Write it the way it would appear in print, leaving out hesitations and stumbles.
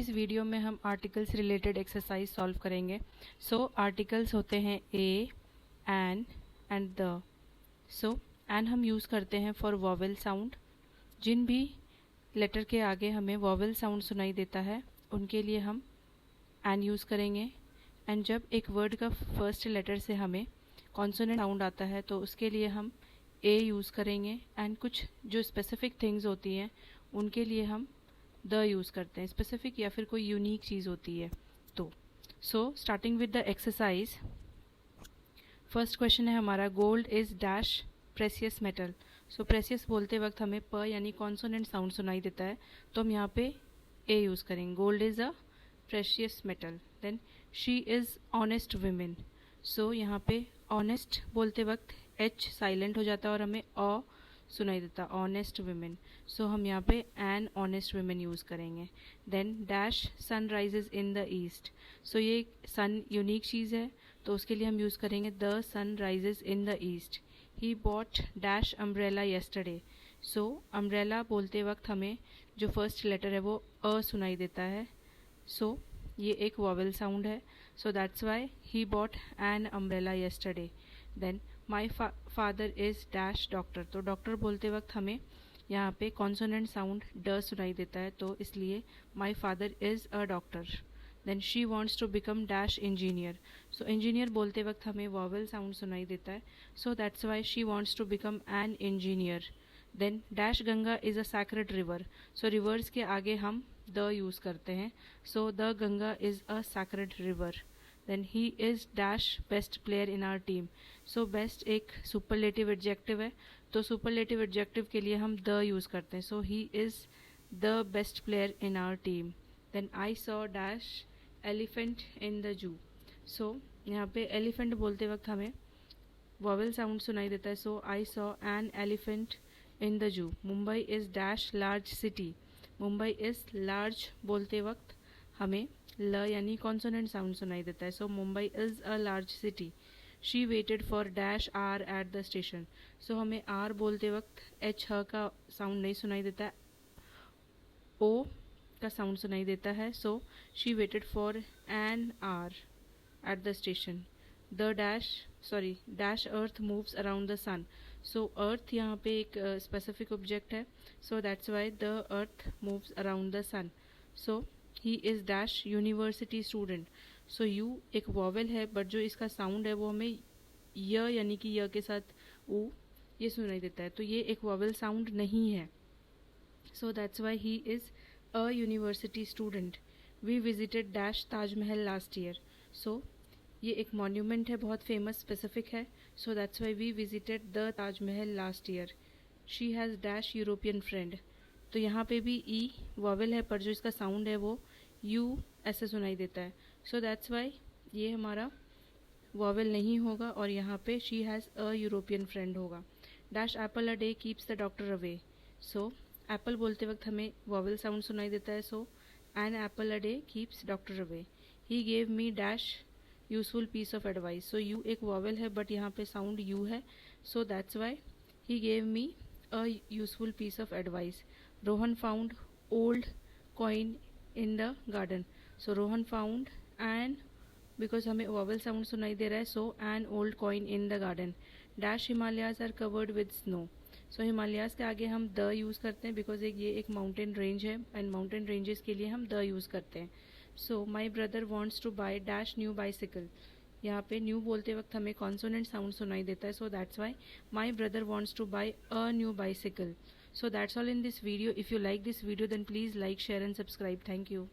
इस वीडियो में हम आर्टिकल्स रिलेटेड एक्सरसाइज सॉल्व करेंगे। आर्टिकल्स होते हैं ए, एन एंड द। एन हम यूज़ करते हैं फॉर वॉवेल साउंड। जिन भी लेटर के आगे हमें वॉवेल साउंड सुनाई देता है उनके लिए हम एन यूज़ करेंगे। एंड जब एक वर्ड का फर्स्ट लेटर से हमें कॉन्सोनेंट साउंड आता है तो उसके लिए हम ए यूज़ करेंगे। एंड कुछ जो स्पेसिफिक थिंग्स होती हैं उनके लिए हम द यूज़ करते हैं, स्पेसिफिक या फिर कोई यूनिक चीज़ होती है तो। Starting with the exercise, first question है हमारा, gold is dash precious metal. Precious बोलते वक्त हमें प यानी कॉन्सोनेंट साउंड सुनाई देता है तो हम यहाँ पे ए यूज़ करेंगे। Gold is a precious metal. Then she is honest women. यहाँ पे ऑनेस्ट बोलते वक्त एच साइलेंट हो जाता है और हमें अ सुनाई देता, ऑनेस्ट वुमेन। हम यहाँ पे एन ऑनेस्ट वुमेन यूज़ करेंगे। Then dash sun rises in the east. ये सन यूनिक चीज़ है तो उसके लिए हम यूज़ करेंगे the sun rises in the east. He bought dash umbrella yesterday. Umbrella बोलते वक्त हमें जो फर्स्ट लेटर है वो अ सुनाई देता है। ये एक वॉवेल साउंड है। That's why he bought an umbrella yesterday. Then my father is dash doctor. तो डॉक्टर बोलते वक्त हमें यहाँ पे कॉन्सोनेंट साउंड ड सुनाई देता है तो इसलिए my father is a doctor. Then she wants to become dash engineer. Engineer बोलते वक्त हमें वॉवेल साउंड सुनाई देता है that's why she wants to become an engineer. Then dash Ganga is a sacred river. Rivers के आगे हम द यूज़ करते हैं the Ganga is a sacred river. Then he is dash best player in our team. Best एक superlative adjective है तो superlative adjective के लिए हम द यूज़ करते हैं he is the best player in our team. Then I saw dash elephant in the zoo. यहाँ पे एलिफेंट बोलते वक्त हमें वॉवेल साउंड सुनाई देता है I saw an elephant in the जू। Mumbai is dash large city. Mumbai is large बोलते वक्त हमें ल यानी कॉन्सोनेंट साउंड सुनाई देता है Mumbai is a large city. She waited for dash hour at the station. हमें आर बोलते वक्त एच ह का साउंड नहीं सुनाई देता है, ओ का साउंड सुनाई देता है she waited for an hour at the station. The dash earth moves around the sun. Earth यहाँ पे एक स्पेसिफिक ऑब्जेक्ट है that's why the earth moves around the sun. He is dash university student. U एक vowel है but जो इसका sound है वो हमें य यानी कि य के साथ ऊ ये सुनाई देता है तो ये एक वॉवेल साउंड नहीं है that's why he is a university student. We visited dash Taj Mahal last year. ये एक मॉन्यूमेंट है, बहुत फेमस स्पेसिफिक है that's why we visited the Taj Mahal last year. She has dash European friend. तो यहाँ पे भी ई वॉवेल है पर जो इसका साउंड है वो यू ऐसे सुनाई देता है दैट्स वाई ये हमारा वॉवेल नहीं होगा और यहाँ पे she has a European friend होगा। Dash apple a day keeps the doctor away. Apple बोलते वक्त हमें वॉवेल साउंड सुनाई देता है an apple a day keeps doctor away. He gave me dash useful piece of advice. U एक vowel है but यहाँ पे साउंड यू है that's why he gave me a useful piece of advice. Rohan found old coin in the garden. Rohan found an because हमें vowel sound सुनाई दे रहा है an old coin in the garden. Dash Himalayas are covered with snow. Himalayas के आगे हम the use करते हैं बिकॉज ये एक माउंटेन रेंज है एंड माउंटेन रेंजेस के लिए हम द यूज़ करते हैं my brother wants to buy dash new bicycle. यहाँ पे न्यू बोलते वक्त हमें कॉन्सोनेंट साउंड सुनाई देता है that's why my brother wants to buy a new bicycle. That's all in this video. If you like this video then please like, share and subscribe. Thank you.